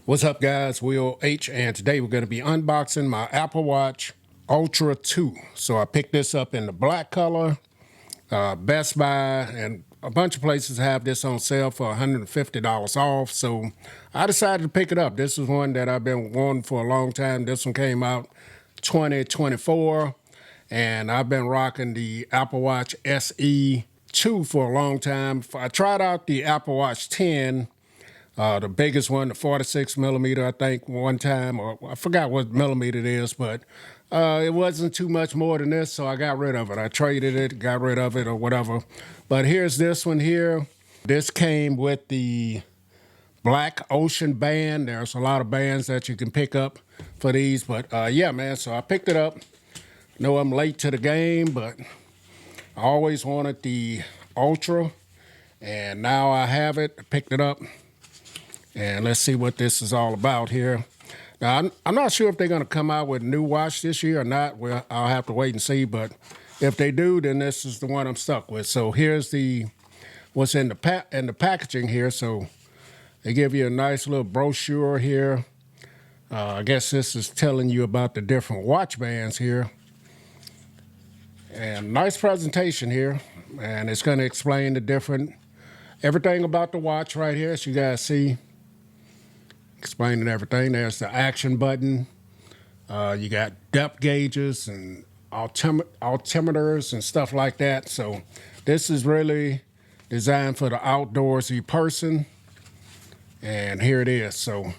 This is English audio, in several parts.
What's up, guys? Will H, and today we're going to be unboxing my Apple Watch Ultra 2. So I picked this up in the black color. Best Buy and a bunch of places have this on sale for $150 off. So I decided to pick it up. This is one that I've been wanting for a long time. This one came out 2024, and I've been rocking the Apple Watch SE 2 for a long time. I tried out the Apple Watch 10. The biggest one, the 46 millimeter, I think, one time, or I forgot what millimeter it is, but it wasn't too much more than this, so I got rid of it. I traded it, got rid of it, or whatever. But here's this one here. This came with the Black Ocean band. There's a lot of bands that you can pick up for these, but yeah, man, so I picked it up. Know I'm late to the game, but I always wanted the Ultra, and now I have it. I picked it up. And let's see what this is all about here. Now, I'm not sure if they're going to come out with a new watch this year or not. Well, I'll have to wait and see. But if they do, then this is the one I'm stuck with. So here's what's in the packaging here. So they give you a nice little brochure here. I guess this is telling you about the different watch bands here. And nice presentation here. And it's going to explain everything about the watch right here, as you guys see. Explaining everything. There's the action button. You got depth gauges and altimeters and stuff like that. So this is really designed for the outdoorsy person. And here it is. So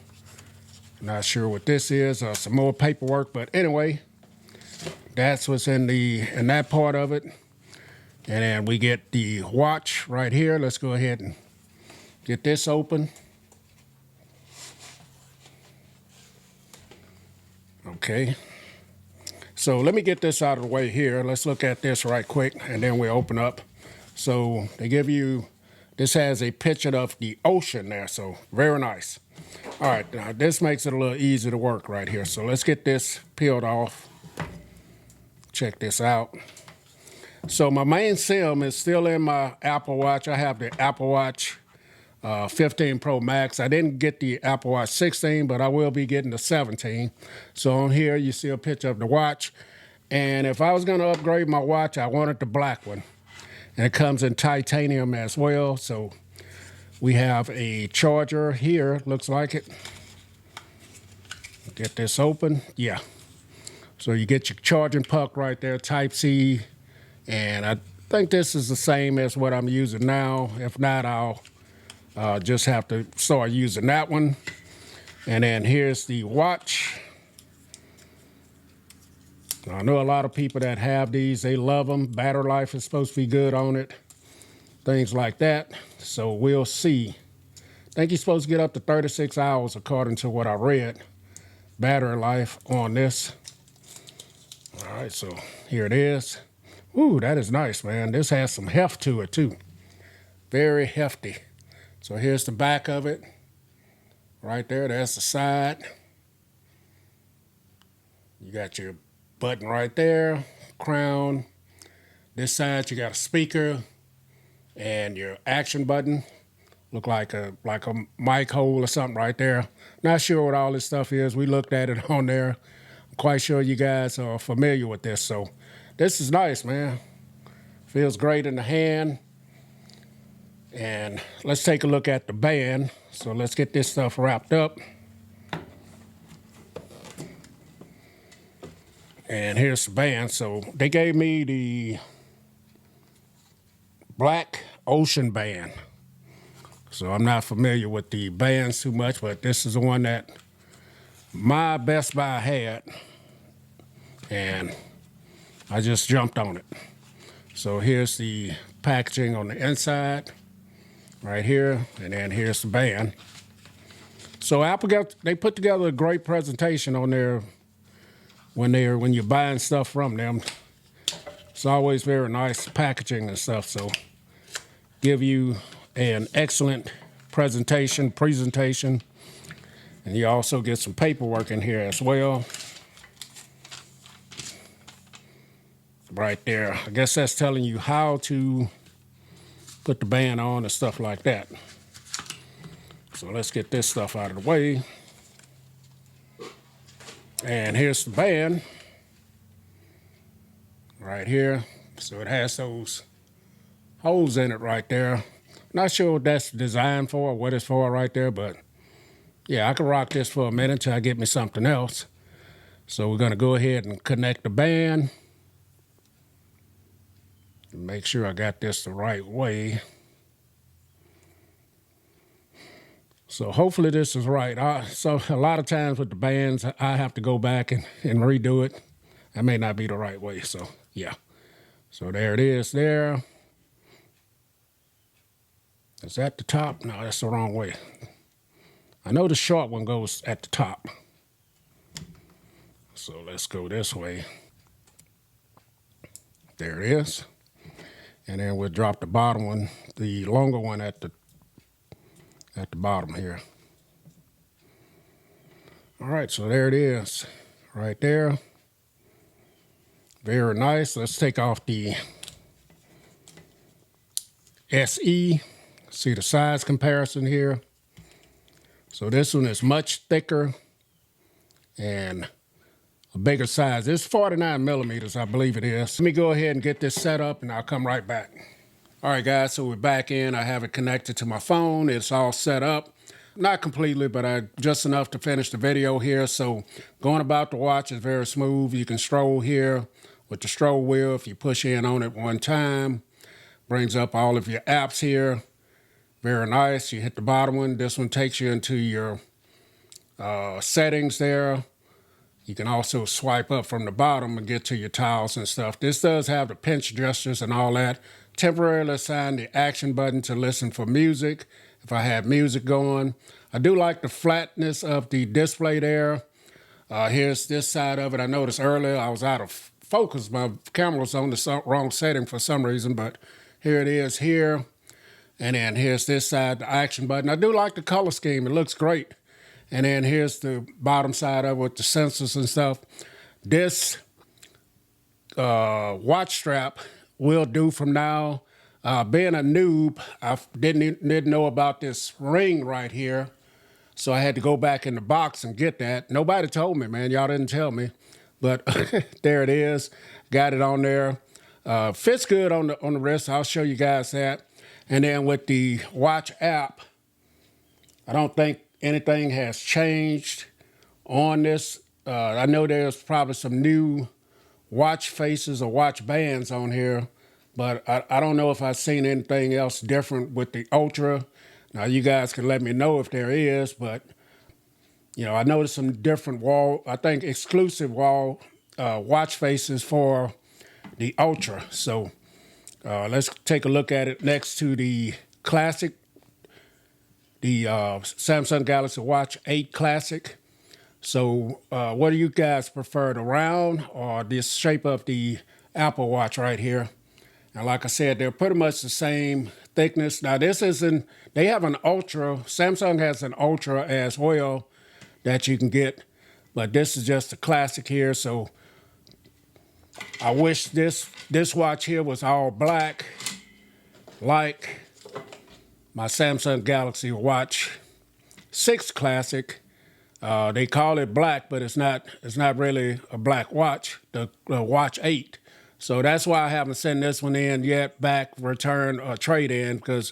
not sure what this is. Some more paperwork, but anyway, that's what's in that part of it. And then we get the watch right here. Let's go ahead and get this open. Okay, so let me get this out of the way here. Let's look at this right quick, and then we open up. So they give you, this has a picture of the ocean there, so very nice. All right, now this makes it a little easy to work right here. So let's get this peeled off. Check this out. So my main SIM is still in my Apple Watch. I have the Apple Watch 15 Pro Max. I didn't get the Apple Watch 16, but I will be getting the 17. So on here, you see a picture of the watch. And if I was going to upgrade my watch, I wanted the black one. And it comes in titanium as well. So we have a charger here, looks like it. Get this open. Yeah. So you get your charging puck right there, Type-C. And I think this is the same as what I'm using now. If not, I'll just have to start using that one. And then here's the watch. I know a lot of people that have these, they love them. Battery life is supposed to be good on it. Things like that. So we'll see. I think you're supposed to get up to 36 hours according to what I read. Battery life on this. All right, so here it is. Ooh, that is nice, man. This has some heft to it, too. Very hefty. So here's the back of it. Right there, that's the side. You got your button right there, crown. This side, you got a speaker and your action button. Look like a mic hole or something right there. Not sure what all this stuff is. We looked at it on there. I'm quite sure you guys are familiar with this. So this is nice, man. Feels great in the hand. And let's take a look at the band. So let's get this stuff wrapped up. And here's the band. So they gave me the Black Ocean band. So I'm not familiar with the bands too much, but this is the one that my Best Buy had. And I just jumped on it. So here's the packaging on the inside. Right here, and then here's the band. So Apple they put together a great presentation on there when you're buying stuff from them. It's always very nice packaging and stuff. So give you an excellent presentation, and you also get some paperwork in here as well. Right there. I guess that's telling you how to put the band on and stuff like that. So let's get this stuff out of the way. And here's the band right here. So it has those holes in it right there. Not sure what that's designed for or what it's for right there, but yeah, I can rock this for a minute until I get me something else. So we're gonna go ahead and connect the band. Make sure I got this the right way. So hopefully this is right. So a lot of times with the bands, I have to go back and redo it. That may not be the right way, so yeah. So there it is there. Is that the top? No, that's the wrong way. I know the short one goes at the top. So let's go this way. There it is. And then we'll drop the bottom one, the longer one at the bottom here. All right, so there it is, right there. Very nice. Let's take off the SE. See the size comparison here. So this one is much thicker and a bigger size. It's 49 millimeters, I believe it is. Let me go ahead and get this set up and I'll come right back. All right, guys, so we're back in. I have it connected to my phone. It's all set up. Not completely, but just enough to finish the video here. So going about the watch is very smooth. You can stroll here with the stroll wheel. If you push in on it one time, brings up all of your apps here. Very nice. You hit the bottom one. This one takes you into your settings there. You can also swipe up from the bottom and get to your tiles and stuff. This does have the pinch gestures and all that. Temporarily assign the action button to listen for music if I have music going. I do like the flatness of the display there. Here's this side of it. I noticed earlier I was out of focus. My camera was on the wrong setting for some reason, but here it is here. And then here's this side, the action button. I do like the color scheme. It looks great. And then here's the bottom side of it with the sensors and stuff. This watch strap will do from now. Being a noob, I didn't know about this ring right here. So I had to go back in the box and get that. Nobody told me, man. Y'all didn't tell me. But there it is. Got it on there. Fits good on the wrist. I'll show you guys that. And then with the watch app, I don't think anything has changed on this. I know there's probably some new watch faces or watch bands on here, but I don't know if I've seen anything else different with the Ultra. Now, you guys can let me know if there is, but, you know, I noticed some different exclusive watch faces for the Ultra. So let's take a look at it next to the Classic, the Samsung Galaxy Watch 8 Classic. So what do you guys prefer, the round or this shape of the Apple Watch right here? And like I said, they're pretty much the same thickness. Now this isn't, they have an Ultra, Samsung has an Ultra as well that you can get, but this is just a Classic here. So I wish this watch here was all black, like my Samsung Galaxy Watch 6 Classic. They call it black, but it's not really a black watch, the Watch 8. So that's why I haven't sent this one in yet, back, return, or trade in, because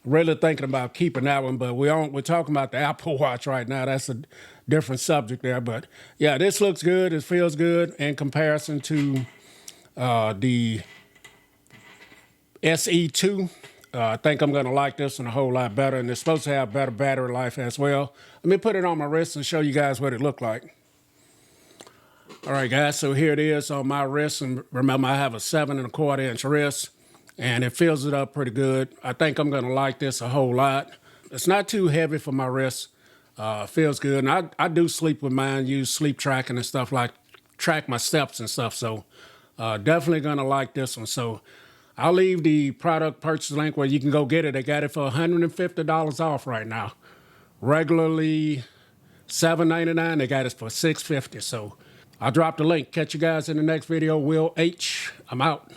I'm really thinking about keeping that one. But we're talking about the Apple Watch right now. That's a different subject there. But yeah, this looks good. It feels good in comparison to the SE2. I think I'm going to like this one a whole lot better, and it's supposed to have better battery life as well. Let me put it on my wrist and show you guys what it looked like. All right, guys, so here it is on my wrist, and remember I have a 7¼ inch wrist, and it fills it up pretty good. I think I'm going to like this a whole lot. It's not too heavy for my wrist. Feels good, and I do sleep with mine, use sleep tracking and stuff, like track my steps and stuff, so definitely going to like this one. So I'll leave the product purchase link where you can go get it. They got it for $150 off right now. Regularly $7.99, they got it for $6.50. So I'll drop the link. Catch you guys in the next video. Will H, I'm out.